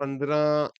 15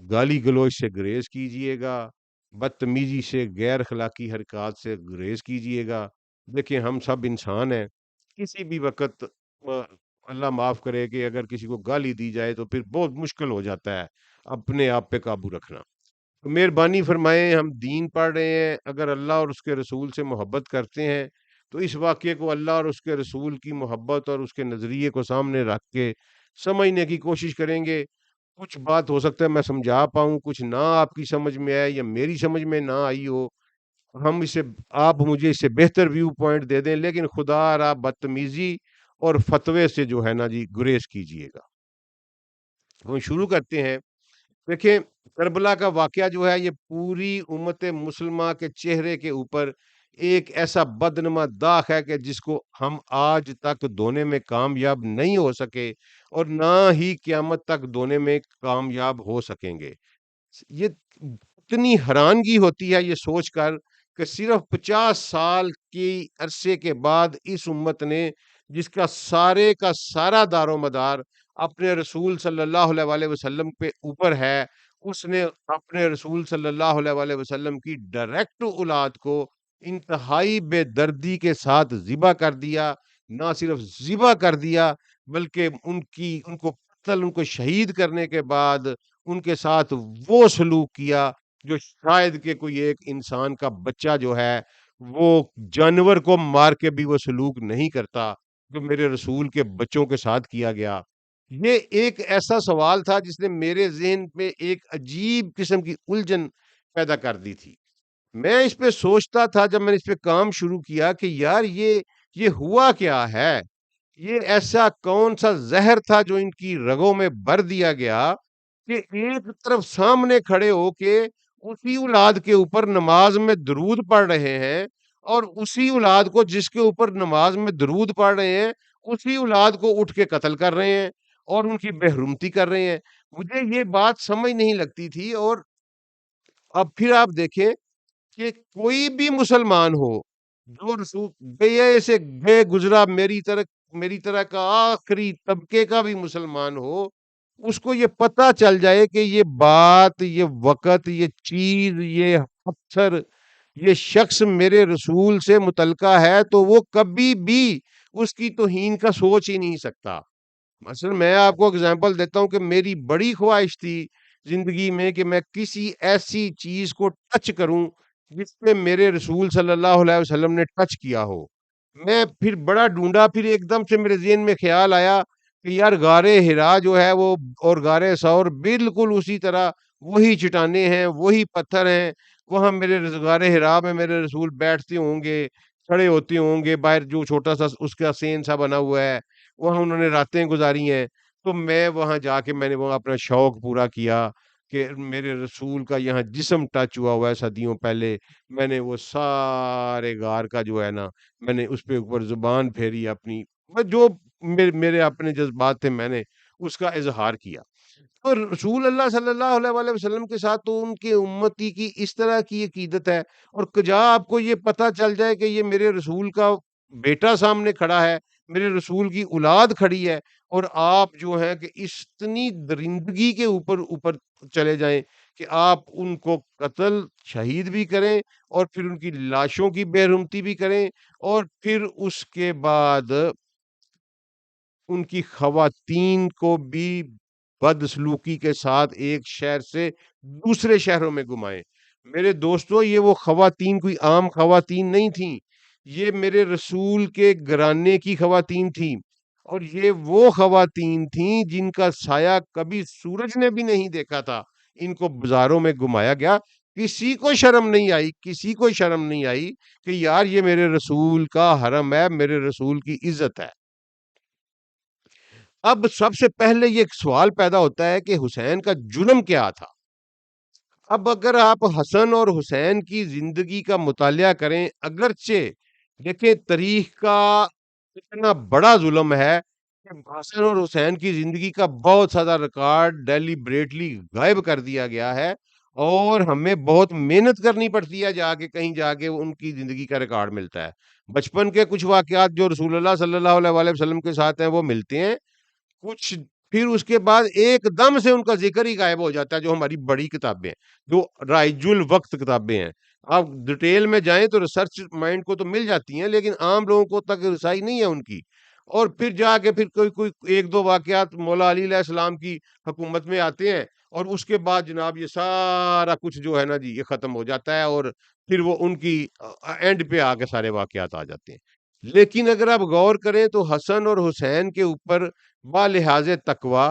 گالی گلوچ سے گریز کیجئے گا، بدتمیزی سے، غیر اخلاقی حرکات سے گریز کیجئے گا۔ دیکھیں ہم سب انسان ہیں، کسی بھی وقت اللہ معاف کرے کہ اگر کسی کو گالی دی جائے تو پھر بہت مشکل ہو جاتا ہے اپنے آپ پہ قابو رکھنا۔ تو مہربانی فرمائیں، ہم دین پڑھ رہے ہیں، اگر اللہ اور اس کے رسول سے محبت کرتے ہیں تو اس واقعے کو اللہ اور اس کے رسول کی محبت اور اس کے نظریے کو سامنے رکھ کے سمجھنے کی کوشش کریں گے۔ کچھ بات ہو سکتا ہے میں سمجھا پاؤں، کچھ نہ آپ کی سمجھ میں آئے یا میری سمجھ میں نہ آئی ہو، ہم اسے آپ مجھے اس سے بہتر ویو پوائنٹ دے دیں، لیکن خدا را بدتمیزی اور فتوے سے جو ہے نا جی گریز کیجئے گا۔ ہم شروع کرتے ہیں۔ دیکھیں کربلا کا واقعہ جو ہے یہ پوری امت مسلمہ کے چہرے کے اوپر ایک ایسا بدنما داغ ہے کہ جس کو ہم آج تک دھونے میں کامیاب نہیں ہو سکے اور نہ ہی قیامت تک دھونے میں کامیاب ہو سکیں گے۔ یہ اتنی حیرانگی ہوتی ہے یہ سوچ کر کہ صرف 50 سال کی عرصے کے بعد اس امت نے، جس کا سارا دار و مدار اپنے رسول صلی اللہ علیہ وآلہ وسلم پہ اوپر ہے، اس نے اپنے رسول صلی اللہ علیہ وآلہ وسلم کی ڈائریکٹ اولاد کو انتہائی بے دردی کے ساتھ ذبح کر دیا۔ نہ صرف ذبح کر دیا بلکہ ان کو قتل، ان کو شہید کرنے کے بعد ان کے ساتھ وہ سلوک کیا جو شاید کہ کوئی ایک انسان کا بچہ جو ہے وہ جانور کو مار کے بھی وہ سلوک نہیں کرتا جو میرے رسول کے بچوں کے ساتھ کیا گیا۔ یہ ایک ایسا سوال تھا جس نے میرے ذہن میں ایک عجیب قسم کی الجھن پیدا کر دی تھی۔ میں اس پہ سوچتا تھا جب میں نے اس پہ کام شروع کیا کہ یار یہ ہوا کیا ہے؟ یہ ایسا کون سا زہر تھا جو ان کی رگوں میں بھر دیا گیا کہ ایک طرف سامنے کھڑے ہو کے اسی اولاد کے اوپر نماز میں درود پڑھ رہے ہیں، اور اسی اولاد کو جس کے اوپر نماز میں درود پڑھ رہے ہیں اسی اولاد کو اٹھ کے قتل کر رہے ہیں اور ان کی بے حرمتی کر رہے ہیں۔ مجھے یہ بات سمجھ نہیں لگتی تھی۔ اور اب پھر آپ دیکھیں کہ کوئی بھی مسلمان ہو جو رسول گئے سے گئے گزرا میری طرح کا آخری طبقے کا بھی مسلمان ہو، اس کو یہ پتا چل جائے کہ یہ بات، یہ وقت، یہ چیز، یہ افسر، یہ شخص میرے رسول سے متعلقہ ہے تو وہ کبھی بھی اس کی توہین کا سوچ ہی نہیں سکتا۔ مثلا میں آپ کو اگزامپل دیتا ہوں کہ میری بڑی خواہش تھی زندگی میں کہ میں کسی ایسی چیز کو ٹچ کروں جس پہ میرے رسول صلی اللہ علیہ وسلم نے ٹچ کیا ہو۔ میں پھر بڑا ڈھونڈا، پھر ایک دم سے میرے ذہن میں خیال آیا کہ یار غار ہرا جو ہے وہ اور غار ثور بالکل اسی طرح وہی چٹانیں ہیں، وہی پتھر ہیں۔ وہاں غار ہرا میں میرے رسول بیٹھتے ہوں گے، کھڑے ہوتے ہوں گے، باہر جو چھوٹا سا اس کا سین سا بنا ہوا ہے وہاں انہوں نے راتیں گزاری ہیں۔ تو میں وہاں جا کے میں نے وہاں اپنا شوق پورا کیا کہ میرے رسول کا یہاں جسم ٹچ ہوا ہے صدیوں پہلے۔ میں نے وہ سارے غار کا جو ہے نا، میں نے اس پہ اوپر زبان پھیری اپنی، جو میرے اپنے جذبات تھے میں نے اس کا اظہار کیا۔ تو رسول اللہ صلی اللہ علیہ وآلہ وسلم کے ساتھ تو ان کے امتی کی اس طرح کی عقیدت ہے، اور کجا آپ کو یہ پتا چل جائے کہ یہ میرے رسول کا بیٹا سامنے کھڑا ہے، میرے رسول کی اولاد کھڑی ہے، اور آپ جو ہے کہ اتنی درندگی کے اوپر چلے جائیں کہ آپ ان کو قتل شہید بھی کریں اور پھر ان کی لاشوں کی بے رحمتی بھی کریں، اور پھر اس کے بعد ان کی خواتین کو بھی بدسلوکی کے ساتھ ایک شہر سے دوسرے شہروں میں گھمائیں۔ میرے دوستو، یہ وہ خواتین کوئی عام خواتین نہیں تھیں، یہ میرے رسول کے گھرانے کی خواتین تھیں، اور یہ وہ خواتین تھیں جن کا سایہ کبھی سورج نے بھی نہیں دیکھا تھا۔ ان کو بازاروں میں گھمایا گیا، کسی کو شرم نہیں آئی، کسی کو شرم نہیں آئی کہ یار یہ میرے رسول کا حرم ہے، میرے رسول کی عزت ہے۔ اب سب سے پہلے یہ ایک سوال پیدا ہوتا ہے کہ حسین کا جرم کیا تھا؟ اب اگر آپ حسن اور حسین کی زندگی کا مطالعہ کریں، اگرچہ دیکھیں تاریخ کا اتنا بڑا ظلم ہے کہ حسن اور حسین کی زندگی کا بہت زیادہ ریکارڈ ڈیلیبریٹلی غائب کر دیا گیا ہے، اور ہمیں بہت محنت کرنی پڑتی ہے کہیں جا کے ان کی زندگی کا ریکارڈ ملتا ہے۔ بچپن کے کچھ واقعات جو رسول اللہ صلی اللہ علیہ وآلہ وسلم کے ساتھ ہیں وہ ملتے ہیں، کچھ پھر اس کے بعد ایک دم سے ان کا ذکر ہی غائب ہو جاتا ہے، جو ہماری بڑی کتابیں ہیں، جو رائج الوقت کتابیں ہیں۔ آپ ڈیٹیل میں جائیں تو ریسرچ مائنڈ کو تو مل جاتی ہیں، لیکن عام لوگوں کو تک رسائی نہیں ہے ان کی۔ اور پھر جا کے پھر کوئی ایک دو واقعات مولا علی علیہ السلام کی حکومت میں آتے ہیں، اور اس کے بعد جناب یہ سارا کچھ جو ہے نا جی، یہ ختم ہو جاتا ہے، اور پھر وہ ان کی اینڈ پہ آ کے سارے واقعات آ جاتے ہیں۔ لیکن اگر آپ غور کریں تو حسن اور حسین کے اوپر بالحاظ تقوی،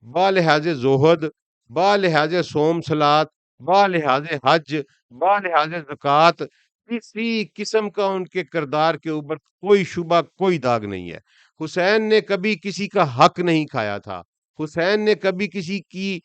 بالحاظ زہد، بالحاظ صوم صلات، بالحاظ حج، بالحاظ زکوٰۃ، کسی قسم کا ان کے کردار کے اوپر کوئی شبہ، کوئی داغ نہیں ہے۔ حسین نے کبھی کسی کا حق نہیں کھایا تھا، حسین نے کبھی کسی کی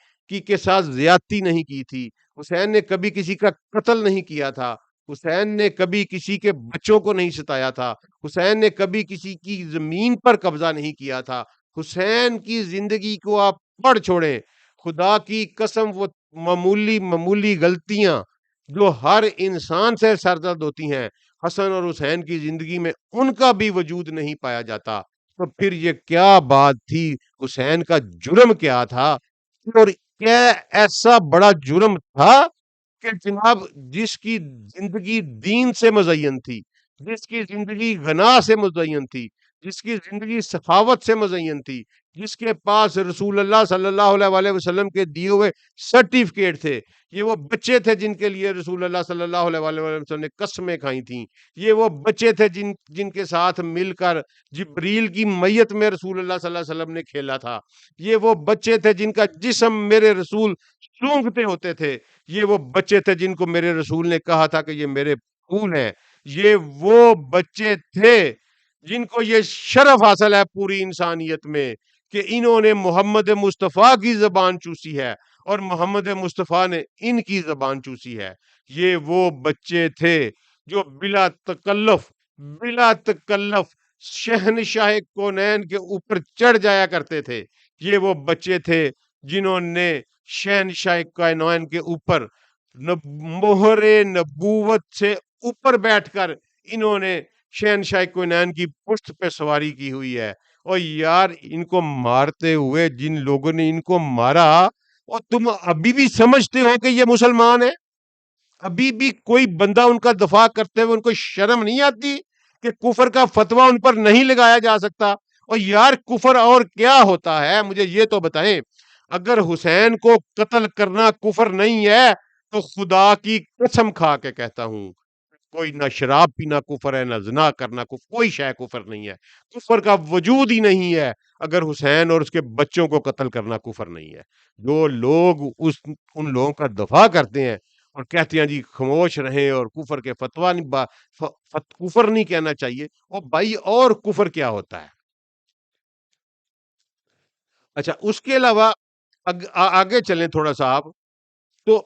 کے ساتھ زیادتی نہیں کی تھی، حسین نے کبھی کسی کا قتل نہیں کیا تھا، حسین نے کبھی کسی کے بچوں کو نہیں ستایا تھا، حسین نے کبھی کسی کی زمین پر قبضہ نہیں کیا تھا۔ حسین کی زندگی کو آپ پڑھ چھوڑیں، خدا کی قسم وہ معمولی غلطیاں جو ہر انسان سے سردرد ہوتی ہیں، حسن اور حسین کی زندگی میں ان کا بھی وجود نہیں پایا جاتا، تو پھر یہ کیا بات تھی؟ حسین کا جرم کیا تھا؟ اور کیا ایسا بڑا جرم تھا کہ جناب جس کی زندگی دین سے مزین تھی، جس کی زندگی غنا سے مزین تھی، جس کی زندگی سخاوت سے مزین تھی، جس کے پاس رسول اللہ صلی اللہ علیہ وآلہ وسلم کے دیے ہوئے سرٹیفکیٹ تھے، یہ وہ بچے تھے جن کے لیے رسول اللہ صلی اللہ علیہ وآلہ وسلم نے قسمیں کھائی تھیں، یہ وہ بچے تھے جن کے ساتھ مل کر جبریل کی میت میں رسول اللہ صلی اللہ علیہ وسلم نے کھیلا تھا، یہ وہ بچے تھے جن کا جسم میرے رسول سونگھتے ہوتے تھے، یہ وہ بچے تھے جن کو میرے رسول نے کہا تھا کہ یہ میرے پھول ہیں، یہ وہ بچے تھے جن کو یہ شرف حاصل ہے پوری انسانیت میں کہ انہوں نے محمد مصطفیٰ کی زبان چوسی ہے اور محمد مصطفیٰ نے ان کی زبان چوسی ہے۔ یہ وہ بچے تھے جو بلا تکلف شہنشاہ کونین کے اوپر چڑھ جایا کرتے تھے، یہ وہ بچے تھے جنہوں نے شہنشاہ کونین کے اوپر مہر نبوت سے اوپر بیٹھ کر انہوں نے شہنشاہ کونین کی پشت پہ سواری کی ہوئی ہے۔ اور یار ان کو مارتے ہوئے جن لوگوں نے ان کو مارا، اور تم ابھی بھی سمجھتے ہو کہ یہ مسلمان ہے؟ ابھی بھی کوئی بندہ ان کا دفاع کرتے ہوئے ان کو شرم نہیں آتی کہ کفر کا فتویٰ ان پر نہیں لگایا جا سکتا؟ اور یار کفر اور کیا ہوتا ہے مجھے یہ تو بتائیں۔ اگر حسین کو قتل کرنا کفر نہیں ہے تو خدا کی قسم کھا کے کہتا ہوں کوئی نہ شراب پینا کفر ہے، نہ زنا کرنا کفر، کوئی شے کفر نہیں ہے، کفر کا وجود ہی نہیں ہے اگر حسین اور اس کے بچوں کو قتل کرنا کفر نہیں ہے۔ جو لوگ ان لوگوں کا دفاع کرتے ہیں اور کہتے ہیں جی خاموش رہیں اور کفر کے فتویٰ کفر نہیں کہنا چاہیے، اور بھائی اور کفر کیا ہوتا ہے؟ اچھا اس کے علاوہ آگے چلیں تھوڑا سا آپ، تو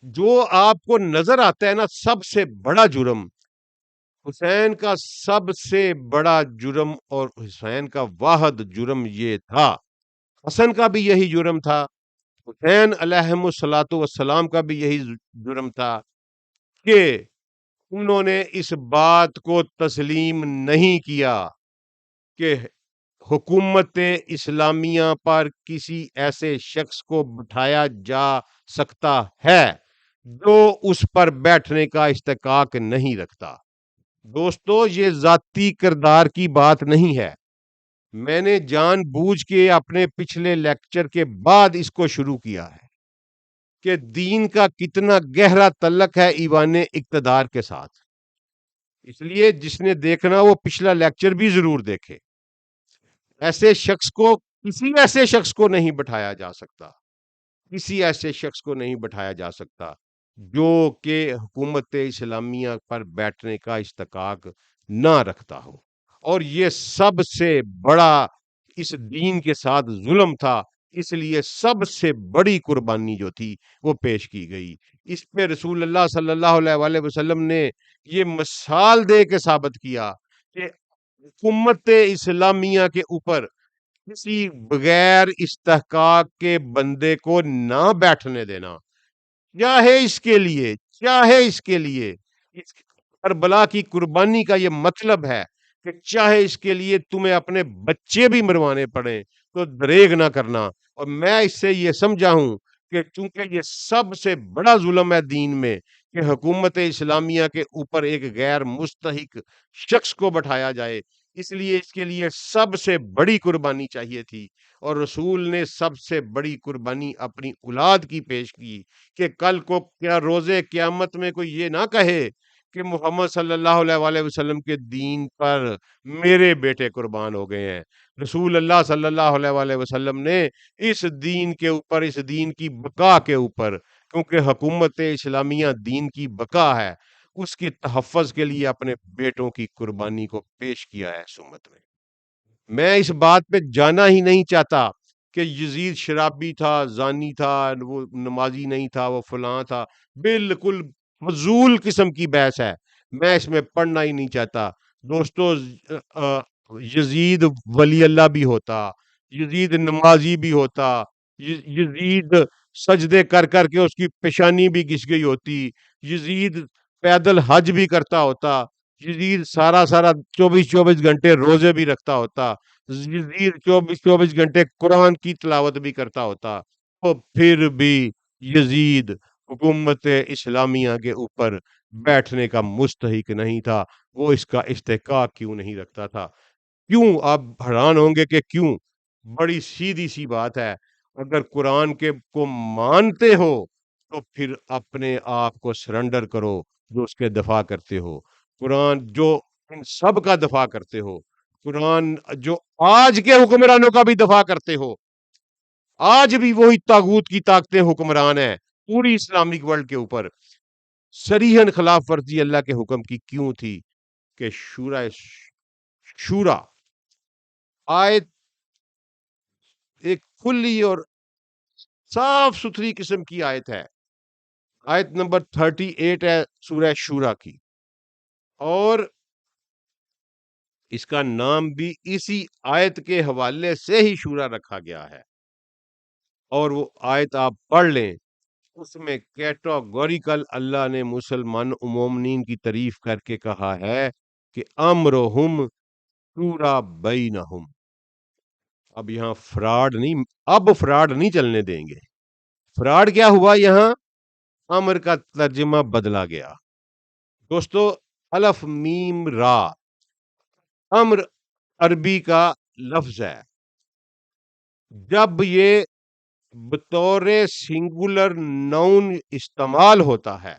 جو آپ کو نظر آتا ہے نا سب سے بڑا جرم، حسین کا سب سے بڑا جرم اور حسین کا واحد جرم یہ تھا، حسن کا بھی یہی جرم تھا، حسین علیہم الصلوۃ والسلام کا بھی یہی جرم تھا کہ انہوں نے اس بات کو تسلیم نہیں کیا کہ حکومت اسلامیہ پر کسی ایسے شخص کو بٹھایا جا سکتا ہے جو اس پر بیٹھنے کا استحقاق نہیں رکھتا۔ دوستو یہ ذاتی کردار کی بات نہیں ہے، میں نے جان بوجھ کے اپنے پچھلے لیکچر کے بعد اس کو شروع کیا ہے کہ دین کا کتنا گہرا تعلق ہے ایوان اقتدار کے ساتھ، اس لیے جس نے دیکھنا وہ پچھلا لیکچر بھی ضرور دیکھے۔ کسی ایسے شخص کو نہیں بٹھایا جا سکتا، کسی ایسے شخص کو نہیں بٹھایا جا سکتا جو کہ حکومت اسلامیہ پر بیٹھنے کا استحقاق نہ رکھتا ہو، اور یہ سب سے بڑا اس دین کے ساتھ ظلم تھا، اس لیے سب سے بڑی قربانی جو تھی وہ پیش کی گئی۔ اس پہ رسول اللہ صلی اللہ علیہ وآلہ وسلم نے یہ مثال دے کے ثابت کیا کہ حکومت اسلامیہ کے اوپر کسی بغیر استحقاق کے بندے کو نہ بیٹھنے دینا، چاہے اس کے لیے اس کربلا کی قربانی کا یہ مطلب ہے کہ چاہے اس کے لیے تمہیں اپنے بچے بھی مروانے پڑیں، تو دریغ نہ کرنا۔ اور میں اس سے یہ سمجھا ہوں کہ چونکہ یہ سب سے بڑا ظلم ہے دین میں کہ حکومت اسلامیہ کے اوپر ایک غیر مستحق شخص کو بٹھایا جائے، اس لیے اس کے لیے سب سے بڑی قربانی چاہیے تھی، اور رسول نے سب سے بڑی قربانی اپنی اولاد کی پیش کی کہ کل کو کیا روزے قیامت میں کوئی یہ نہ کہے کہ محمد صلی اللہ علیہ وآلہ وسلم کے دین پر میرے بیٹے قربان ہو گئے ہیں۔ رسول اللہ صلی اللہ علیہ وآلہ وسلم نے اس دین کے اوپر، اس دین کی بقا کے اوپر، کیونکہ حکومت اسلامیہ دین کی بقا ہے، اس کی تحفظ کے لیے اپنے بیٹوں کی قربانی کو پیش کیا ہے اس امت میں۔ میں اس بات پہ جانا ہی نہیں چاہتا کہ یزید شرابی تھا، زانی تھا، وہ نمازی نہیں تھا، وہ فلاں تھا، بالکل فضول قسم کی بحث ہے، میں اس میں پڑھنا ہی نہیں چاہتا۔ دوستو، یزید ولی اللہ بھی ہوتا، یزید نمازی بھی ہوتا، یزید سجدے کر کر کے اس کی پیشانی بھی گھس گئی ہوتی، یزید پیدل حج بھی کرتا ہوتا، یزید سارا 24 گھنٹے روزے بھی رکھتا ہوتا، یزید 24 گھنٹے قرآن کی تلاوت بھی کرتا ہوتا، تو پھر بھی یزید حکومت اسلامیہ کے اوپر بیٹھنے کا مستحق نہیں تھا۔ وہ اس کا استحقاق کیوں نہیں رکھتا تھا؟ کیوں؟ آپ حیران ہوں گے کہ کیوں؟ بڑی سیدھی سی بات ہے، اگر قرآن کے کو مانتے ہو تو پھر اپنے آپ کو سرنڈر کرو، جو اس کے دفاع کرتے ہو، قرآن جو ان سب کا دفاع کرتے ہو، قرآن جو آج کے حکمرانوں کا بھی دفاع کرتے ہو، آج بھی وہی طاغوت کی طاقتیں حکمران ہیں پوری اسلامک ورلڈ کے اوپر، صریحاً خلاف ورزی اللہ کے حکم کی کیوں تھی؟ کہ شورا آیت ایک کھلی اور صاف ستھری قسم کی آیت ہے، آیت نمبر 38 ہے سورہ شورا کی، اور اس کا نام بھی اسی آیت کے حوالے سے ہی شورا رکھا گیا ہے، اور وہ آیت آپ پڑھ لیں، اس میں کیٹاگوریکل اللہ نے مسلمان مومنین کی تعریف کر کے کہا ہے کہ امرہم شورا بینہم۔ اب یہاں فراڈ نہیں چلنے دیں گے۔ فراڈ کیا ہوا یہاں؟ امر کا ترجمہ بدلا گیا۔ دوستو، الف میم را، امر عربی کا لفظ ہے، جب یہ بطور سنگولر نون استعمال ہوتا ہے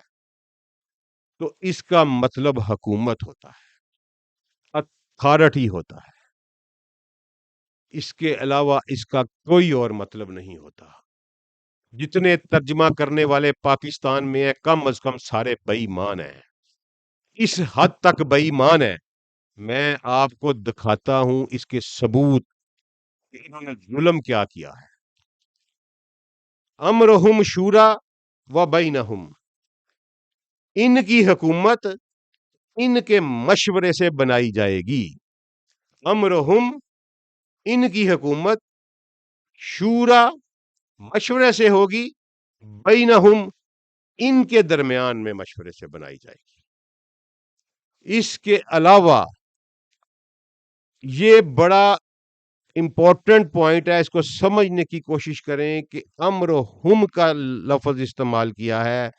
تو اس کا مطلب حکومت ہوتا ہے، اتھارٹی ہوتا ہے، اس کے علاوہ اس کا کوئی اور مطلب نہیں ہوتا۔ جتنے ترجمہ کرنے والے پاکستان میں ہیں، کم از کم سارے بے ایمان ہیں، اس حد تک بے ایمان ہیں۔ میں آپ کو دکھاتا ہوں اس کے ثبوت کہ انہوں نے ظلم کیا کیا ہے۔ امرہم شورا و بینہم، ان کی حکومت ان کے مشورے سے بنائی جائے گی۔ امرہم، ان کی حکومت شورا مشورے سے ہوگی، بینہم ان کے درمیان میں مشورے سے بنائی جائے گی۔ اس کے علاوہ یہ بڑا امپورٹنٹ پوائنٹ ہے، اس کو سمجھنے کی کوشش کریں کہ امرہم کا لفظ استعمال کیا ہے،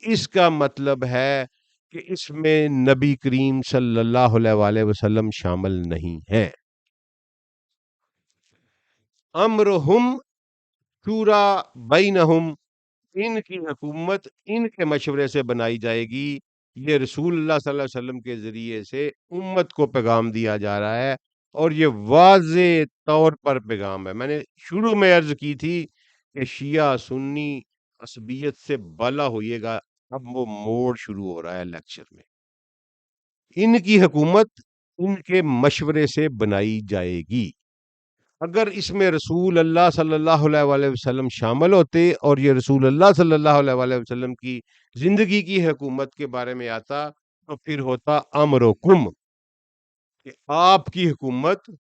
اس کا مطلب ہے کہ اس میں نبی کریم صلی اللہ علیہ وآلہ وسلم شامل نہیں ہے۔ امرہم شورا بینہم، ان کی حکومت ان کے مشورے سے بنائی جائے گی۔ یہ رسول اللہ صلی اللہ علیہ وسلم کے ذریعے سے امت کو پیغام دیا جا رہا ہے، اور یہ واضح طور پر پیغام ہے۔ میں نے شروع میں عرض کی تھی کہ شیعہ سنی عصبیت سے بالا ہوئیے گا، اب وہ موڑ شروع ہو رہا ہے لیکچر میں۔ ان کی حکومت ان کے مشورے سے بنائی جائے گی۔ اگر اس میں رسول اللہ صلی اللہ علیہ وآلہ وسلم شامل ہوتے اور یہ رسول اللہ صلی اللہ علیہ وآلہ وسلم کی زندگی کی حکومت کے بارے میں آتا تو پھر ہوتا امرکم، کہ آپ کی حکومت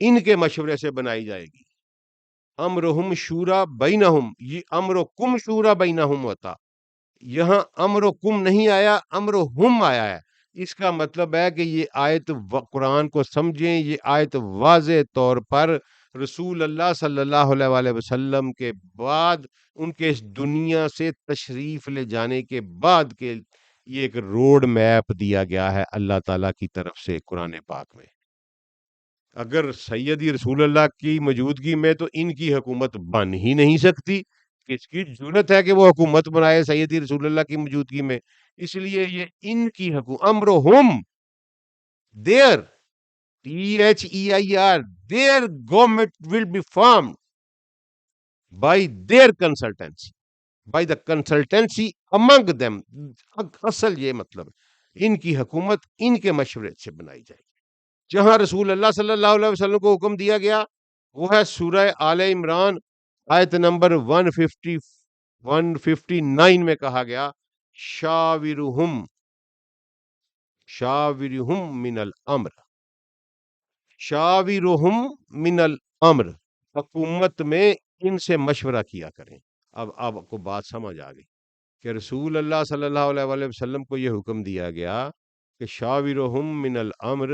ان کے مشورے سے بنائی جائے گی۔ امرہم شورا بینہم، یہ امرکم شورا بینہم ہوتا، یہاں امرکم نہیں آیا، امرہم آیا ہے۔ اس کا مطلب ہے کہ یہ آیت قرآن کو سمجھیں، یہ آیت واضح طور پر رسول اللہ صلی اللہ علیہ وآلہ وسلم کے بعد ان کے اس دنیا سے تشریف لے جانے کے بعد کے یہ ایک روڈ میپ دیا گیا ہے اللہ تعالیٰ کی طرف سے قرآن پاک میں. اگر سیدی رسول اللہ کی موجودگی میں تو ان کی حکومت بن ہی نہیں سکتی. کس کی ضرورت ہے کہ وہ حکومت بنائے سیدی رسول اللہ کی موجودگی میں؟ اس لیے یہ ان کی حکومت امرہم their THEIR their government will be formed by their consultancy by the consultancy among them. اصل یہ مطلب ان کی حکومت ان کے مشورے سے بنائی جائے گی. جہاں رسول اللہ صلی اللہ علیہ وسلم کو حکم دیا گیا وہ ہے سورہ آل عمران آیت نمبر 159 میں کہا گیا شاورہم من الامر شاورہم من الامر حکومت میں ان سے مشورہ کیا کریں. اب آپ کو بات سمجھ آ گئی کہ رسول اللہ صلی اللہ علیہ وآلہ وسلم کو یہ حکم دیا گیا کہ شاورہم من الامر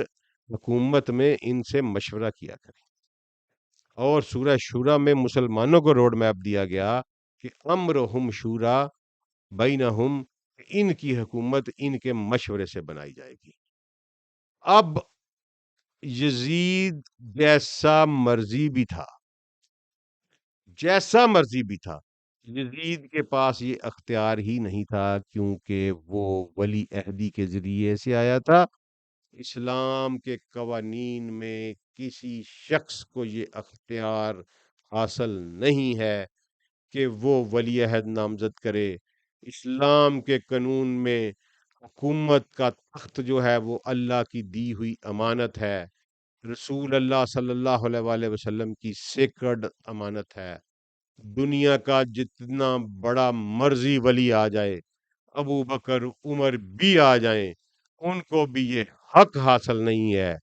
حکومت میں ان سے مشورہ کیا کریں. اور سورہ شورا میں مسلمانوں کو روڈ میپ دیا گیا کہ امرہم شورا بینہم ان کی حکومت ان کے مشورے سے بنائی جائے گی. اب یزید جیسا مرضی بھی تھا یزید کے پاس یہ اختیار ہی نہیں تھا کیونکہ وہ ولی عہدی کے ذریعے سے آیا تھا. اسلام کے قوانین میں کسی شخص کو یہ اختیار حاصل نہیں ہے کہ وہ ولی عہد نامزد کرے. اسلام کے قانون میں حکومت کا تخت جو ہے وہ اللہ کی دی ہوئی امانت ہے. رسول اللہ صلی اللہ علیہ وآلہ وسلم کی سیکرڈ امانت ہے. دنیا کا جتنا بڑا مرضی ولی آ جائے ابو بکر عمر بھی آ جائیں ان کو بھی یہ حق حاصل نہیں ہے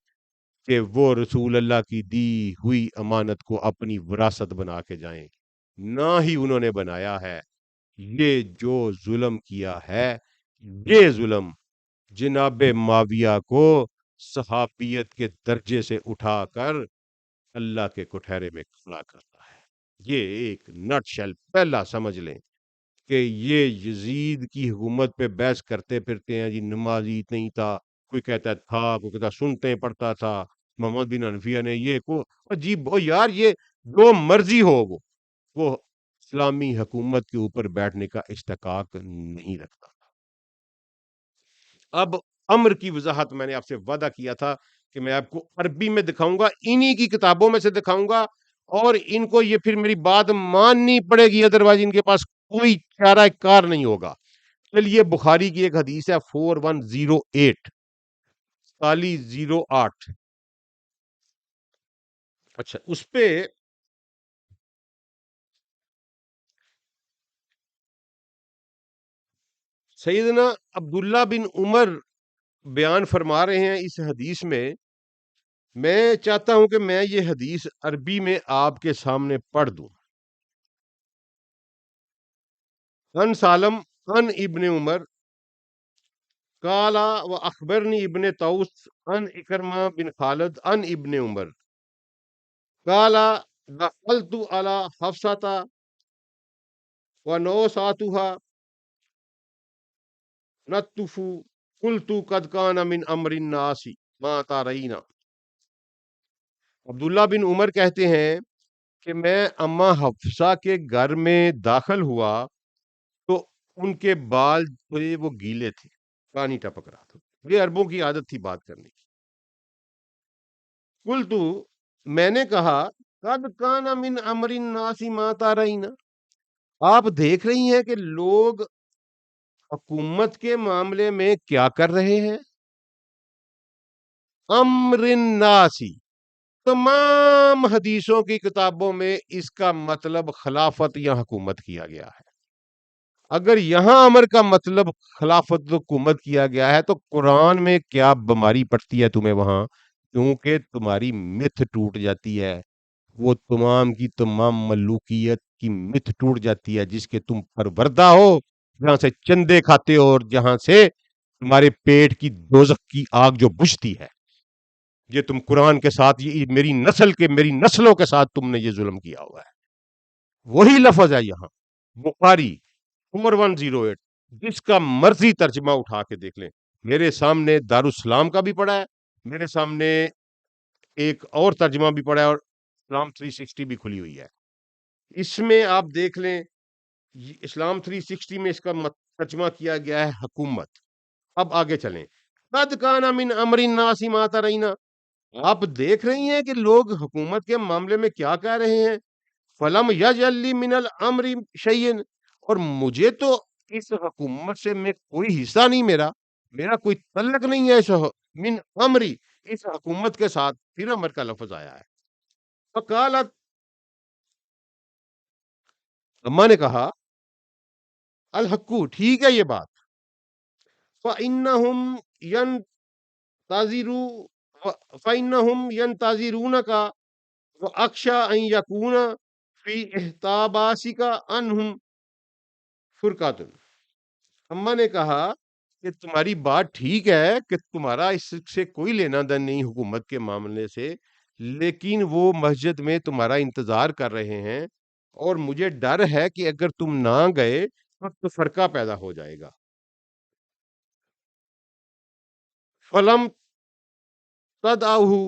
کہ وہ رسول اللہ کی دی ہوئی امانت کو اپنی وراثت بنا کے جائیں. نہ ہی انہوں نے بنایا ہے. یہ جو ظلم کیا ہے یہ ظلم جناب معاویہ کو صحابیت کے درجے سے اٹھا کر اللہ کے کٹہرے میں کھڑا کرتا ہے. یہ ایک نٹ شیل پہلا سمجھ لیں کہ یہ یزید کی حکومت پہ بحث کرتے پھرتے ہیں جی نمازی نہیں تھا, کوئی کہتا تھا, کوئی کہتا سنتے پڑھتا تھا, محمد بن حنفیہ نے یہ کو عجیب یار یہ جو مرضی ہو وہ اسلامی حکومت کے اوپر بیٹھنے کا استحقاق نہیں رکھتا. اب امر کی وضاحت میں نے آپ سے وعدہ کیا تھا کہ میں آپ کو عربی میں دکھاؤں گا, انہی کی کتابوں میں سے دکھاؤں گا, اور ان کو یہ پھر میری بات ماننی پڑے گی, ادروائز ان کے پاس کوئی چارہ کار نہیں ہوگا. چلیے بخاری کی ایک حدیث ہے 4108 4108. اچھا اس پہ سیدنا عبداللہ بن عمر بیان فرما رہے ہیں اس حدیث میں چاہتا ہوں کہ میں یہ حدیث عربی میں آپ کے سامنے پڑھ دوں. ان سالم ان ابن عمر قال و اخبرنی ابن طوس ان اکرمہ بن خالد ان ابن عمر قال دخلت على حفصة ونوساتها نتف قلت قد كان من امر الناس ما ترين. عبداللہ بن عمر کہتے ہیں کہ میں اما حفصہ کے گھر میں داخل ہوا تو ان کے بال تھے وہ گیلے تھے, پانی ٹپک رہا تھا. یہ عربوں کی عادت تھی بات کرنے کی. قلت میں نے کہا قد کان من امر الناس ما ترین, آپ دیکھ رہی ہیں کہ لوگ حکومت کے معاملے میں کیا کر رہے ہیں. امر الناس تمام حدیثوں کی کتابوں میں اس کا مطلب خلافت یا حکومت کیا گیا ہے. اگر یہاں امر کا مطلب خلافت حکومت کیا گیا ہے تو قرآن میں کیا بیماری پڑتی ہے تمہیں وہاں, کیونکہ تمہاری متھ ٹوٹ جاتی ہے, وہ تمام کی تمام ملوکیت کی متھ ٹوٹ جاتی ہے جس کے تم پروردہ ہو, جہاں سے چندے کھاتے ہو اور جہاں سے تمہارے پیٹ کی دوزخ کی آگ جو بجھتی ہے. یہ تم قرآن کے ساتھ، یہ میری نسلوں کے ساتھ تم نے یہ ظلم کیا ہوا ہے. وہی لفظ ہے یہاں بخاری 4108، جس کا مرضی ترجمہ اٹھا کے دیکھ لیں. میرے سامنے دارالسلام کا بھی پڑا ہے، میرے سامنے ایک اور ترجمہ بھی پڑا ہے، اور اسلام 360 بھی کھلی ہوئی ہے. اس میں آپ دیکھ لیں، اسلام 360 میں اس کا ترجمہ کیا گیا ہے حکومت. اب آگے چلیں. قد کان من امر الناس ما ترینا، آپ دیکھ رہی ہیں کہ لوگ حکومت کے معاملے میں کیا کہہ رہے ہیں. فلم یجعل لی من الامر شیئا، اور مجھے تو اس حکومت سے میں کوئی حصہ نہیں، میرا کوئی تعلق نہیں ہے اس من امری، اس حکومت کے ساتھ. پھر امر کا لفظ آیا ہے. فقالت، اما نے کہا، الحق، ٹھیک ہے یہ بات. فإنهم ينتظروا فإنهم ينتظرونك وأخشى أن يكون في احتباسك عنهم فرقة. اما نے کہا کہ تمہاری بات ٹھیک ہے کہ تمہارا اس سے کوئی لینا دینا نہیں حکومت کے معاملے سے، لیکن وہ مسجد میں تمہارا انتظار کر رہے ہیں، اور مجھے ڈر ہے کہ اگر تم نہ گئے تو فرقہ پیدا ہو جائے گا. فلم تدعوہ،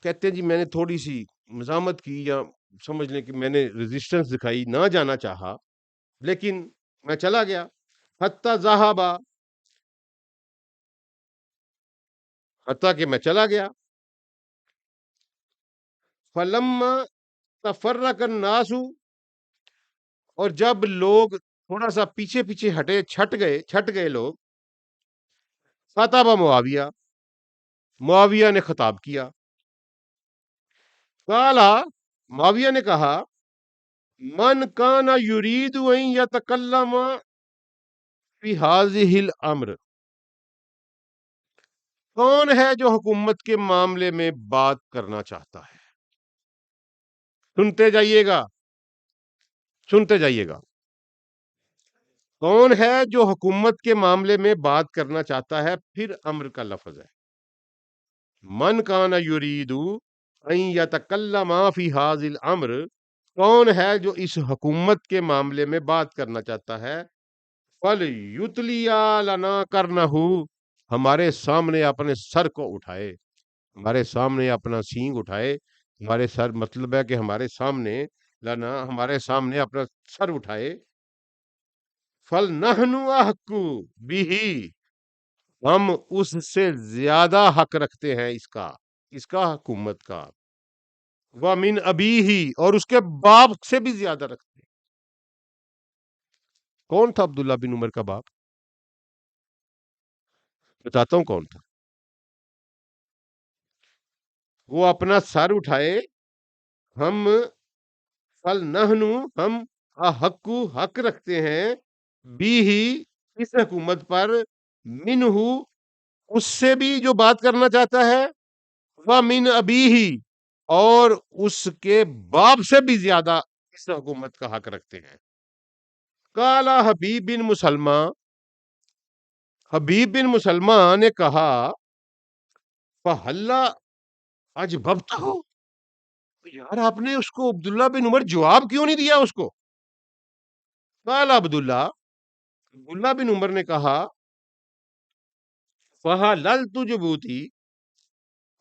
کہتے ہیں جی میں نے تھوڑی سی مزاحمت کی، یا سمجھ لیں کہ میں نے ریزسٹنس دکھائی، نہ جانا چاہا، لیکن میں چلا گیا. حتی ذہبا، حتیٰ کہ میں چلا گیا. فلما تفرق الناس، اور جب لوگ تھوڑا سا پیچھے پیچھے ہٹے، چھٹ گئے لوگ. خطب معاویہ، معاویہ نے خطاب کیا. قالا، معاویہ نے کہا، من کان یرید ان یتکلم فی هذه الامر، کون ہے جو حکومت کے معاملے میں بات کرنا چاہتا ہے. سنتے جائیے گا، سنتے جائیے گا. کون ہے جو حکومت کے معاملے میں بات کرنا چاہتا ہے، پھر امر کا لفظ ہے. من کان یرید ان یتکلم فی هذا الامر، کون ہے جو اس حکومت کے معاملے میں بات کرنا چاہتا ہے. فَلْيُطْلِعَ لَنَا قَرْنَهُ، ہمارے سامنے اپنے سر کو اٹھائے، ہمارے سامنے اپنا سینگ اٹھائے. ہمارے سر مطلب ہے کہ ہمارے سامنے، لنا ہمارے سامنے اپنا سر اٹھائے. فَلْنَحْنُ أَحَقُّ بِهِ، ہم اس سے زیادہ حق رکھتے ہیں اس کا حکومت کا. وَمِنْ أَبِيهِ، اور اس کے باپ سے بھی زیادہ رکھتے ہیں. کون تھا عبداللہ بن عمر کا باپ؟ بتاتا ہوں کون تھا. وہ اپنا سر اٹھائے. ہم فَلْنَحْنُ، ہم احق، حق رکھتے ہیں، بھی اس حکومت پر، منہ، اس سے بھی جو بات کرنا چاہتا ہے، وَمِنْ أَبِيهِ، اور اس کے باپ سے بھی زیادہ اس حکومت کا حق رکھتے ہیں. قال حبیب بن مسلمہ، حبیب بن مسلمہ نے کہا، فَحَلَّا أَجْبَبْتَهُ، یار آپ نے اس کو عبداللہ بن عمر جواب کیوں نہیں دیا اس کو. قال عبداللہ بن عمر نے کہا، فَحَلَلْتُ جُبُوتِي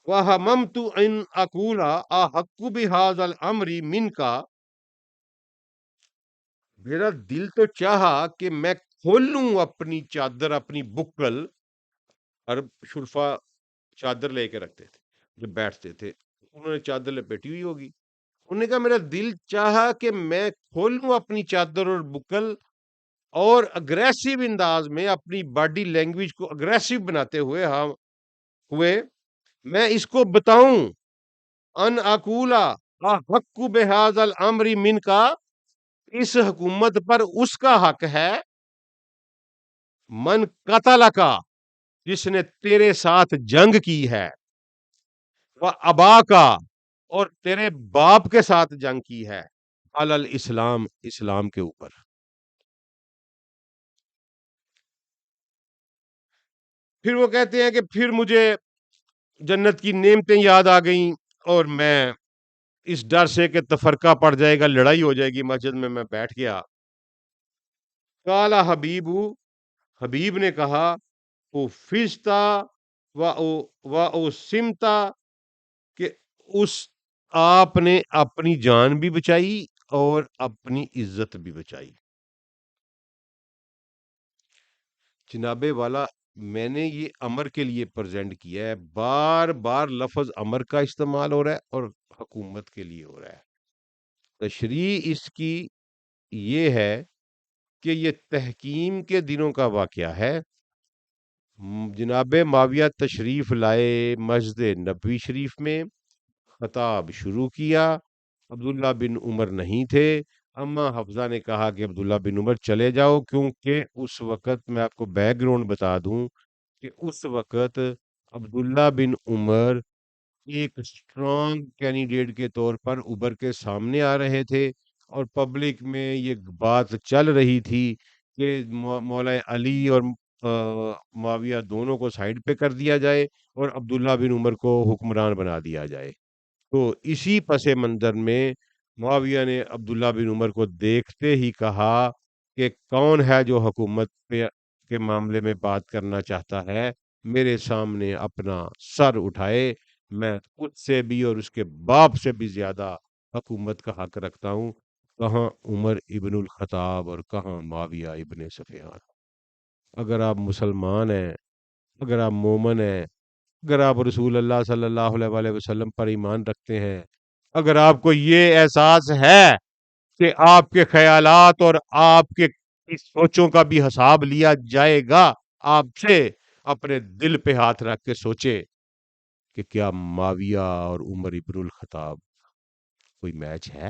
وَحَمَمْتُ أَنْ أَقُولَ أَحَقُّ بِهَذَا الْأَمْرِ مِنْكَ، میرا دل تو چاہا کہ میں کھولوں اپنی چادر، اپنی بکل. عرب شرفا چادر لے کے رکھتے تھے جب بیٹھتے تھے، انہوں نے چادر لپیٹی ہوئی ہوگی. انہوں نے کہا میرا دل چاہا کہ میں کھولوں اپنی چادر اور بکل، اور اگریسو انداز میں اپنی باڈی لینگویج کو اگریسو بناتے ہوئے میں اس کو بتاؤں، ان اقولا احق بہذا الامر من کا، اس حکومت پر اس کا حق ہے، من قتل کا، جس نے تیرے ساتھ جنگ کی ہے، وہ ابا کا، اور تیرے باپ کے ساتھ جنگ کی ہے، علی الاسلام، اسلام کے اوپر. پھر وہ کہتے ہیں کہ پھر مجھے جنت کی نعمتیں یاد آ گئیں، اور میں اس ڈر سے کہ تفرقہ پڑ جائے گا، لڑائی ہو جائے گی مسجد میں بیٹھ گیا. کالا حبیب، حبیب نے کہا، او فزتا و او سمتا، کہ اس آپ نے اپنی جان بھی بچائی اور اپنی عزت بھی بچائی. جناب والا، میں نے یہ امر کے لیے پریزنٹ کیا ہے، بار بار لفظ امر کا استعمال ہو رہا ہے اور حکومت کے لیے ہو رہا ہے. تشریح اس کی یہ ہے کہ یہ تحکیم کے دنوں کا واقعہ ہے. جناب معاویہ تشریف لائے مسجد نبوی شریف میں، خطاب شروع کیا. عبداللہ بن عمر نہیں تھے. اما حفصہ نے کہا کہ عبداللہ بن عمر چلے جاؤ، کیونکہ اس وقت میں آپ کو بیک گراؤنڈ بتا دوں کہ اس وقت عبداللہ بن عمر ایک اسٹرانگ کینڈیڈیٹ کے طور پر ابھر کے سامنے آ رہے تھے، اور پبلک میں یہ بات چل رہی تھی کہ مولا علی اور معاویہ دونوں کو سائڈ پہ کر دیا جائے اور عبداللہ بن عمر کو حکمران بنا دیا جائے. تو اسی پس منظر میں معاویہ نے عبداللہ بن عمر کو دیکھتے ہی کہا کہ کون ہے جو حکومت پہ کے معاملے میں بات کرنا چاہتا ہے، میرے سامنے اپنا سر اٹھائے. میں خود سے بھی اور اس کے باپ سے بھی زیادہ حکومت کا حق رکھتا ہوں. کہاں عمر ابن الخطاب اور کہاں معاویہ ابن سفیان. اگر آپ مسلمان ہیں، اگر آپ مومن ہیں، اگر آپ رسول اللہ صلی اللہ علیہ وآلہ وسلم پر ایمان رکھتے ہیں، اگر آپ کو یہ احساس ہے کہ آپ کے خیالات اور آپ کے اس سوچوں کا بھی حساب لیا جائے گا آپ سے، اپنے دل پہ ہاتھ رکھ کے سوچے کہ کیا معاویہ اور عمر ابن الخطاب کوئی میچ ہے؟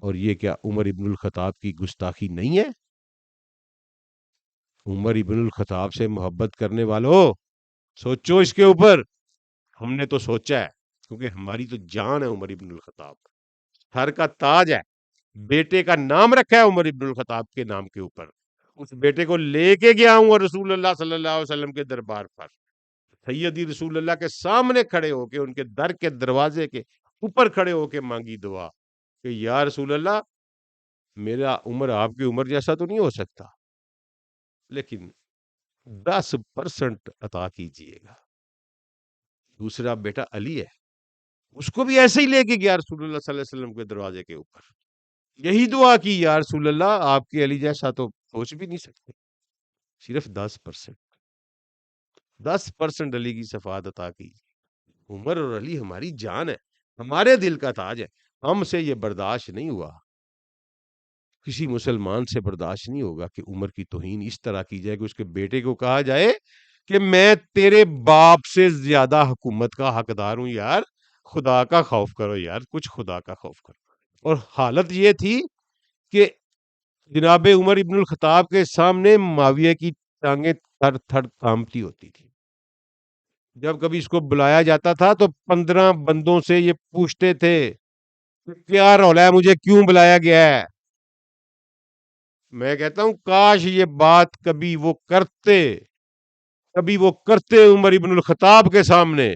اور یہ کیا عمر ابن الخطاب کی گستاخی نہیں ہے؟ عمر ابن الخطاب سے محبت کرنے والوں، سوچو اس کے اوپر. ہم نے تو سوچا ہے، کیونکہ ہماری تو جان ہے عمر ابن الخطاب، سر کا تاج ہے. بیٹے کا نام رکھا ہے عمر ابن الخطاب کے نام کے اوپر. اس بیٹے کو لے کے گیا ہوں اور رسول اللہ صلی اللہ علیہ وسلم کے دربار پر، سیدی رسول اللہ کے سامنے کھڑے ہو کے، ان کے در کے دروازے کے اوپر کھڑے ہو کے مانگی دعا کہ یا رسول اللہ، میرا عمر آپ کی عمر جیسا تو نہیں ہو سکتا، لیکن 10% عطا کیجئے گا. دوسرا بیٹا علی ہے، اس کو بھی ایسے ہی لے کے گیا رسول اللہ صلی اللہ علیہ وسلم کے دروازے کے اوپر. یہی دعا کی، یا رسول اللہ، آپ کے علی جیسا تو سوچ بھی نہیں سکتے. صرف 10%، 10% علی کی شفاعت عطا کی. عمر اور علی ہماری جان ہے، ہمارے دل کا تاج ہے. ہم سے یہ برداشت نہیں ہوا، کسی مسلمان سے برداشت نہیں ہوگا کہ عمر کی توہین اس طرح کی جائے کہ اس کے بیٹے کو کہا جائے کہ میں تیرے باپ سے زیادہ حکومت کا حقدار ہوں. یار خدا کا خوف کرو، یار کچھ خدا کا خوف کرو. اور حالت یہ تھی کہ جناب عمر ابن الخطاب کے سامنے معاویہ کی ٹانگیں تھر تھر کانپتی ہوتی تھی. جب کبھی اس کو بلایا جاتا تھا تو 15 بندوں سے یہ پوچھتے تھے کہ کیا رولا ہے، مجھے کیوں بلایا گیا ہے. میں کہتا ہوں کاش یہ بات کبھی وہ کرتے عمر ابن الخطاب کے سامنے،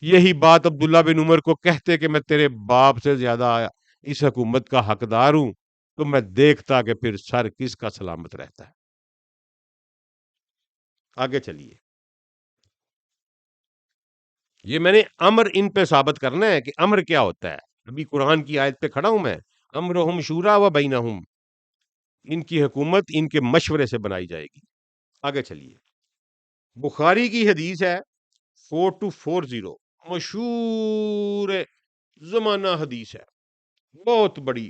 یہی بات عبداللہ بن عمر کو کہتے کہ میں تیرے باپ سے زیادہ اس حکومت کا حقدار ہوں، تو میں دیکھتا کہ پھر سر کس کا سلامت رہتا ہے. آگے چلیے. یہ میں نے امر ان پہ ثابت کرنا ہے کہ امر کیا ہوتا ہے. ابھی قرآن کی آیت پہ کھڑا ہوں میں، امرہم شورا و بینہم، ان کی حکومت ان کے مشورے سے بنائی جائے گی. آگے چلیے. بخاری کی حدیث ہے 4240، مشہور زمانہ حدیث ہے، بہت بڑی.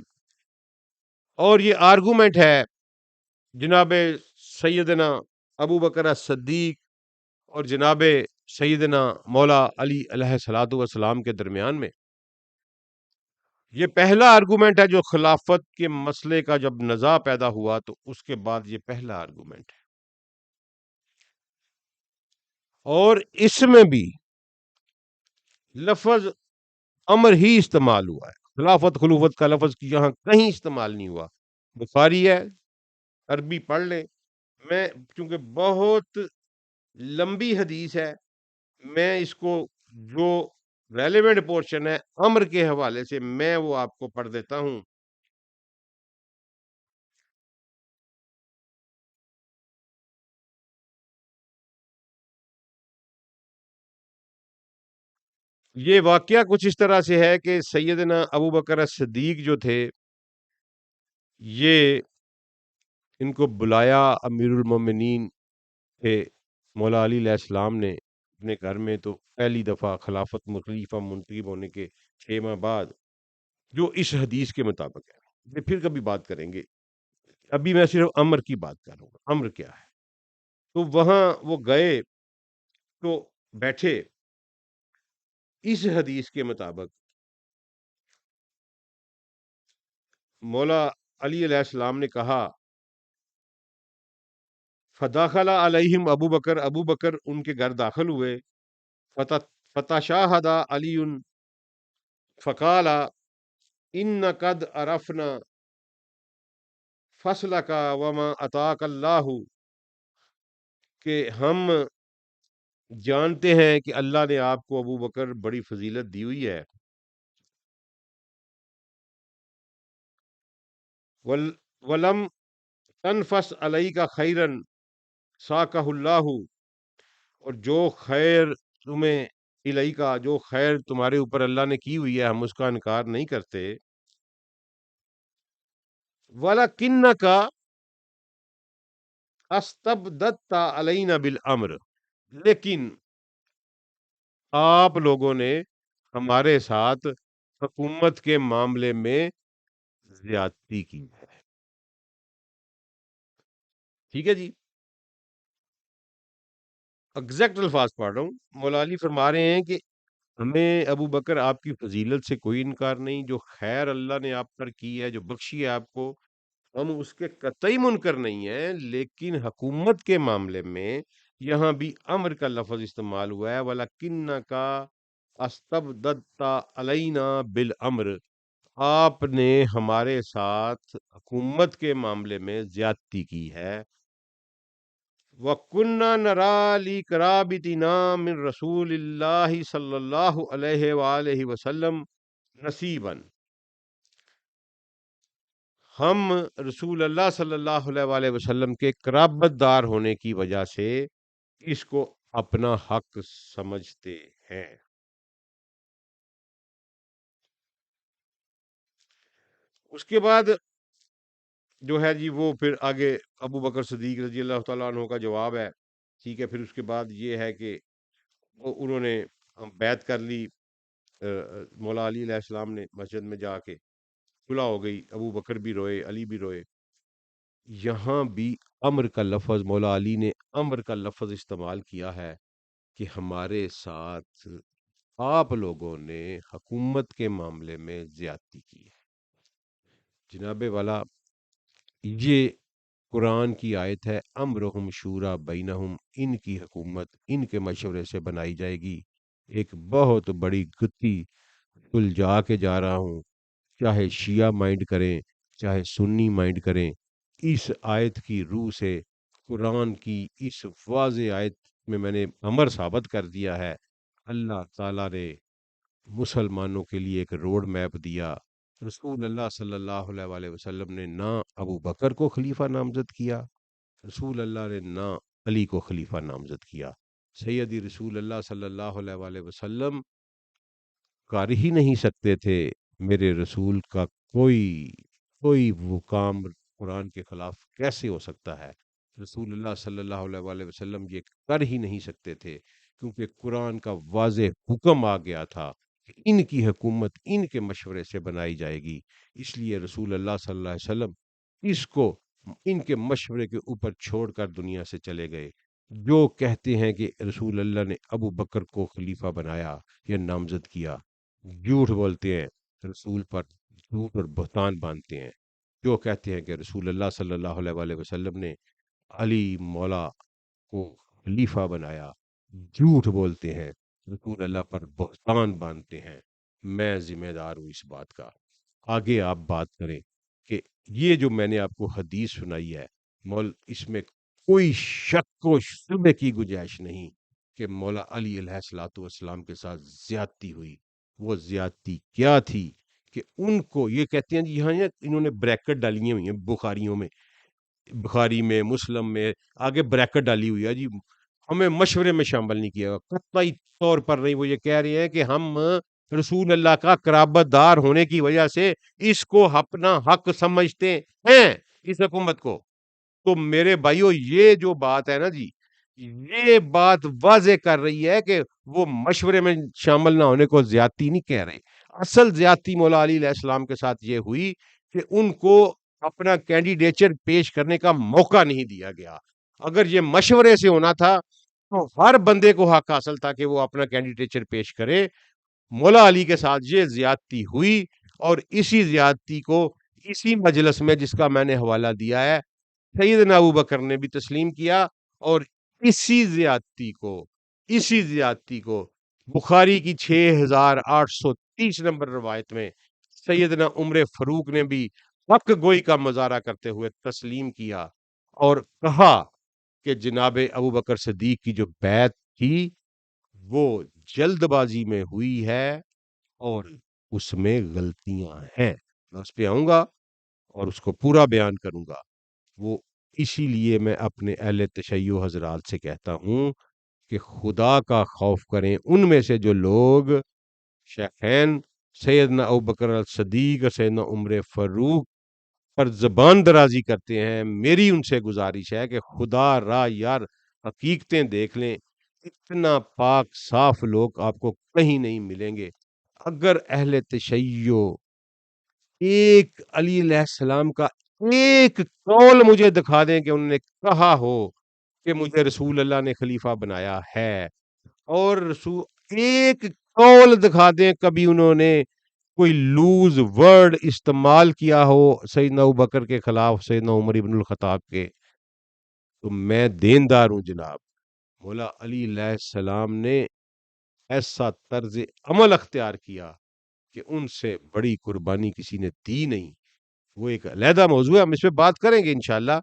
اور یہ آرگومنٹ ہے جناب سیدنا ابو بکر صدیق اور جناب سیدنا مولا علی علیہ الصلوۃ والسلام کے درمیان میں. یہ پہلا آرگومنٹ ہے جو خلافت کے مسئلے کا جب نزاع پیدا ہوا تو اس کے بعد یہ پہلا آرگومنٹ ہے. اور اس میں بھی لفظ امر ہی استعمال ہوا ہے، خلافت خلوفت کا لفظ یہاں کہیں استعمال نہیں ہوا. بخاری ہے، عربی پڑھ لیں. میں چونکہ بہت لمبی حدیث ہے میں اس کو جو ریلیونٹ پورشن ہے امر کے حوالے سے میں وہ آپ کو پڑھ دیتا ہوں۔ یہ واقعہ کچھ اس طرح سے ہے کہ سیدنا ابو بکر صدیق جو تھے، یہ ان کو بلایا امیر المومنین تھے مولا علی علیہ السلام نے اپنے گھر میں، تو پہلی دفعہ خلافت خلیفہ منتخب ہونے کے 6 ماہ بعد، جو اس حدیث کے مطابق ہے۔ یہ پھر کبھی بات کریں گے، ابھی میں صرف امر کی بات کر رہا ہوں، امر کیا ہے۔ تو وہاں وہ گئے تو بیٹھے، اس حدیث کے مطابق مولا علی علیہ السلام نے کہا، فداخلہ علیہم ابو بکر، ابو بکر ان کے گھر داخل ہوئے، فتشاہد علی فقال ان قد عرفنا فصل کا وما عطاک اللہ، کہ ہم جانتے ہیں کہ اللہ نے آپ کو ابو بکر بڑی فضیلت دی ہوئی ہے، ولم تنفس علیہ کا خیرن ساکہ اللہ، اور جو خیر تمہیں الہی کا، جو خیر تمہارے اوپر اللہ نے کی ہوئی ہے، ہم اس کا انکار نہیں کرتے، وَلَكِنَّكَ اسْتَبْدَدْتَ عَلَيْنَا بِالْأَمْرِ، لیکن آپ لوگوں نے ہمارے ساتھ حکومت کے معاملے میں زیادتی کی ہے۔ ٹھیک ہے جی، ایگزیکٹ الفاظ پڑھ رہا ہوں۔ مولا علی فرما رہے ہیں کہ ہمیں ابو بکر آپ کی فضیلت سے کوئی انکار نہیں، جو خیر اللہ نے آپ پر کی ہے، جو بخشی ہے آپ کو، ہم اس کے قطعی منکر نہیں ہیں، لیکن حکومت کے معاملے میں یہاں بھی امر کا لفظ استعمال ہوا ہے، وَلَكِنَّكَ اسْتَبْدَدْتَ عَلَيْنَا بِالْأَمْرِ، آپ نے ہمارے ساتھ حکومت کے معاملے میں زیادتی کی ہے۔ وَكُنَّا نَرَىٰ لِقَرَابَتِنَا مِن رسول اللہ صلی اللہ علیہ وآلہ وسلم نصیباً، ہم رسول اللہ صلی اللہ علیہ وآلہ وسلم کے قرابت دار ہونے کی وجہ سے اس کو اپنا حق سمجھتے ہیں۔ اس کے بعد جو ہے جی وہ پھر آگے ابو بکر صدیق رضی اللہ تعالیٰ عنہ کا جواب ہے، ٹھیک ہے۔ پھر اس کے بعد یہ ہے کہ انہوں نے بیعت کر لی، مولا علی علیہ السلام نے مسجد میں جا کے صلح ہو گئی، ابو بکر بھی روئے، علی بھی روئے۔ یہاں بھی امر کا لفظ، مولا علی نے امر کا لفظ استعمال کیا ہے کہ ہمارے ساتھ آپ لوگوں نے حکومت کے معاملے میں زیادتی کی ہے۔ جناب والا، یہ قرآن کی آیت ہے، امرہم شورا بینہم، ان کی حکومت ان کے مشورے سے بنائی جائے گی۔ ایک بہت بڑی گتھی سلجھا کے جا رہا ہوں، چاہے شیعہ مائنڈ کریں، چاہے سنی مائنڈ کریں، اس آیت کی روح سے قرآن کی اس واضح آیت میں نے امر ثابت کر دیا ہے۔ اللہ تعالیٰ نے مسلمانوں کے لیے ایک روڈ میپ دیا۔ رسول اللہ صلی اللہ علیہ وآلہ وسلم نے نہ ابو بکر کو خلیفہ نامزد کیا، رسول اللہ نے نہ علی کو خلیفہ نامزد کیا۔ سیدی رسول اللہ صلی اللہ علیہ وآلہ وسلم کر ہی نہیں سکتے تھے، میرے رسول کا کوئی وہ کام قرآن کے خلاف کیسے ہو سکتا ہے؟ رسول اللہ صلی اللہ علیہ وآلہ وسلم یہ کر ہی نہیں سکتے تھے، کیونکہ قرآن کا واضح حکم آ گیا تھا کہ ان کی حکومت ان کے مشورے سے بنائی جائے گی۔ اس لیے رسول اللہ صلی اللہ علیہ وسلم اس کو ان کے مشورے کے اوپر چھوڑ کر دنیا سے چلے گئے۔ جو کہتے ہیں کہ رسول اللہ نے ابو بکر کو خلیفہ بنایا یا نامزد کیا، جھوٹ بولتے ہیں، رسول پر جھوٹ اور بہتان باندھتے ہیں۔ جو کہتے ہیں کہ رسول اللہ صلی اللہ علیہ وآلہ وسلم نے علی مولا کو خلیفہ بنایا، جھوٹ بولتے ہیں، رسول اللہ پر بہتان باندھتے ہیں۔ میں ذمہ دار ہوں اس بات کا۔ آگے آپ بات کریں کہ یہ جو میں نے آپ کو حدیث سنائی ہے، اس میں کوئی شک و شبہ کی گنجائش نہیں کہ مولا علی علیہ الصلوۃ والسلام کے ساتھ زیادتی ہوئی۔ وہ زیادتی کیا تھی کہ ان کو یہ کہتے ہیں جی یہاں انہوں نے بریکٹ ڈالی ہوئی ہیں بخاریوں میں، بخاری میں، مسلم میں آگے بریکٹ ڈالی ہوئی ہے جی، ہمیں مشورے میں شامل نہیں کیا گیا، قطعی طور پر نہیں۔ وہ یہ کہہ رہے ہیں کہ ہم رسول اللہ کا قرابت دار ہونے کی وجہ سے اس کو اپنا حق سمجھتے ہیں، اس حکومت کو۔ تو میرے بھائیو یہ جو بات ہے نا جی، یہ بات واضح کر رہی ہے کہ وہ مشورے میں شامل نہ ہونے کو زیادتی نہیں کہہ رہے۔ اصل زیادتی مولا علی علیہ السلام کے ساتھ یہ ہوئی کہ ان کو اپنا کینڈیڈیچر پیش کرنے کا موقع نہیں دیا گیا۔ اگر یہ مشورے سے ہونا تھا تو ہر بندے کو حق حاصل تھا کہ وہ اپنا کینڈیڈیچر پیش کرے۔ مولا علی کے ساتھ یہ زیادتی ہوئی، اور اسی زیادتی کو اسی مجلس میں جس کا میں نے حوالہ دیا ہے سیدنا ابو بکر نے بھی تسلیم کیا، اور اسی زیادتی کو بخاری کی 6830 نمبر روایت میں سیدنا عمر فاروق نے بھی حق گوئی کا مظاہرہ کرتے ہوئے تسلیم کیا، اور کہا کہ جناب ابو بکر صدیق کی جو بیعت تھی وہ جلد بازی میں ہوئی ہے اور اس میں غلطیاں ہیں۔ میں اس پہ آؤں گا اور اس کو پورا بیان کروں گا۔ وہ اسی لیے میں اپنے اہل تشیع حضرات سے کہتا ہوں کہ خدا کا خوف کریں۔ ان میں سے جو لوگ شیخین سیدنا ابوبکر الصدیق اور سیدنا عمر فاروق پر زبان درازی کرتے ہیں، میری ان سے گزارش ہے کہ خدا را یار حقیقتیں دیکھ لیں۔ اتنا پاک صاف لوگ آپ کو کہیں نہیں ملیں گے۔ اگر اہل تشیع ایک علی علیہ السلام کا ایک قول مجھے دکھا دیں کہ انہوں نے کہا ہو کہ مجھے رسول اللہ نے خلیفہ بنایا ہے، اور رسول ایک قول دکھا دیں کبھی انہوں نے کوئی لوز ورڈ استعمال کیا ہو سیدنا ابوبکر کے خلاف، سیدنا عمر ابن الخطاب کے، تو میں دیندار ہوں جناب۔ مولا علی علیہ السلام نے ایسا طرز عمل اختیار کیا کہ ان سے بڑی قربانی کسی نے دی نہیں۔ وہ ایک علیحدہ موضوع ہے، ہم اس پہ بات کریں گے انشاءاللہ۔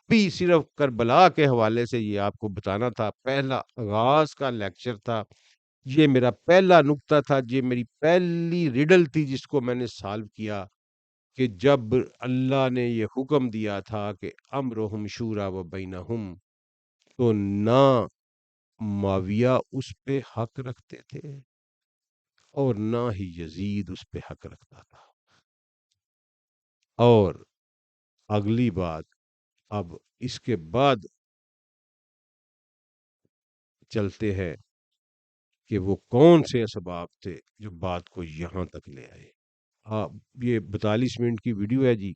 بھی صرف کربلا کے حوالے سے یہ آپ کو بتانا تھا، پہلا آغاز کا لیکچر تھا، یہ میرا پہلا نقطہ تھا، یہ میری پہلی ریڈل تھی جس کو میں نے سالو کیا، کہ جب اللہ نے یہ حکم دیا تھا کہ امرہم شورا و بینہم، تو نہ معاویہ اس پہ حق رکھتے تھے اور نہ ہی یزید اس پہ حق رکھتا تھا۔ اور اگلی بات، اب اس کے بعد چلتے ہیں کہ وہ کون سے اسباب تھے جو بات کو یہاں تک لے آئے۔ یہ 42 منٹ کی ویڈیو ہے جی،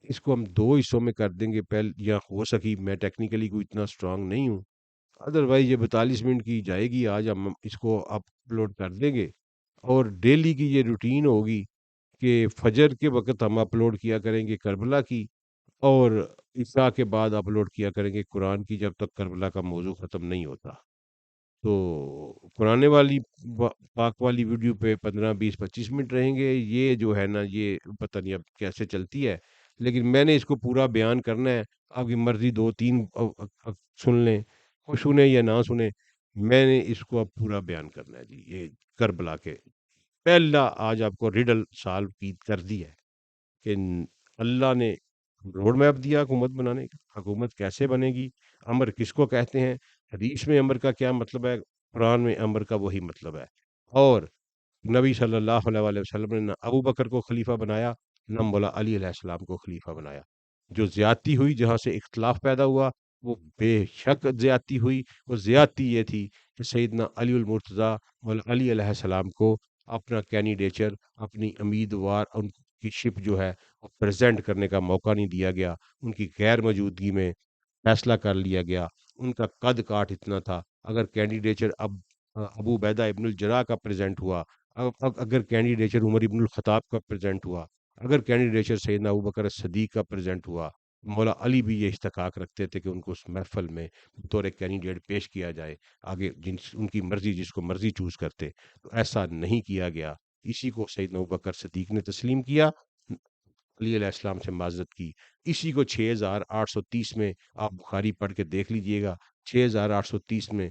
اس کو ہم 2 حصوں میں کر دیں گے، پہلے یا ہو سکی، میں ٹیکنیکلی کوئی اتنا اسٹرانگ نہیں ہوں، ادروائز یہ 42 منٹ کی جائے گی، آج ہم اس کو اپلوڈ کر دیں گے، اور ڈیلی کی یہ روٹین ہوگی کہ فجر کے وقت ہم اپلوڈ کیا کریں گے کربلا کی، اور عشاء کے بعد اپلوڈ کیا کریں گے قرآن کی، جب تک کربلا کا موضوع ختم نہیں ہوتا۔ تو قرآن والی پاک والی ویڈیو پہ 15 20 25 منٹ رہیں گے، یہ جو ہے نا یہ پتہ نہیں اب کیسے چلتی ہے، لیکن میں نے اس کو پورا بیان کرنا ہے۔ آپ کی مرضی 2 3 سن لیں، وہ سنیں یا نہ سنیں، میں نے اس کو اب پورا بیان کرنا ہے جی۔ یہ کربلا کے پہلا آج آپ کو ریڈل سالو کی کر دی ہے کہ اللہ نے روڈ میپ دیا حکومت بنانے کا، حکومت کیسے بنے گی، امر کس کو کہتے ہیں، حدیث میں امر کا کیا مطلب ہے، قرآن میں امر کا وہی مطلب ہے، اور نبی صلی اللہ علیہ وآلہ وسلم نے نہ ابو بکر کو خلیفہ بنایا نہ مولا علی علیہ السلام کو خلیفہ بنایا۔ جو زیادتی ہوئی، جہاں سے اختلاف پیدا ہوا، وہ بے شک زیادتی ہوئی۔ وہ زیادتی یہ تھی کہ سیدنا علی المرتضیٰ مولا علی علیہ السلام کو اپنا کینڈیڈیچر، اپنی امیدوار ان کی شپ جو ہے وہ پریزنٹ کرنے کا موقع نہیں دیا گیا، ان کی غیر موجودگی میں فیصلہ کر لیا گیا۔ ان کا قد کاٹ اتنا تھا، اگر کینڈیڈیچر ابو عبیدہ ابن الجراح کا پریزنٹ ہوا، اگر کینڈیڈیچر عمر ابن الخطاب کا پریزنٹ ہوا، اگر کینڈیڈیچر سیدنا ابوبکر صدیق کا پریزنٹ ہوا، مولا علی بھی یہ استحقاق رکھتے تھے کہ ان کو اس محفل میں بطور کینڈیڈیٹ پیش کیا جائے، آگے ان کی مرضی جس کو مرضی چوز کرتے، تو ایسا نہیں کیا گیا۔ اسی کو سیدنا ابوبکر صدیق نے تسلیم کیا، علی علیہ السلام سے معذرت کی۔ اسی کو 6830 میں آپ بخاری پڑھ کے دیکھ لیجئے گا، 6830 میں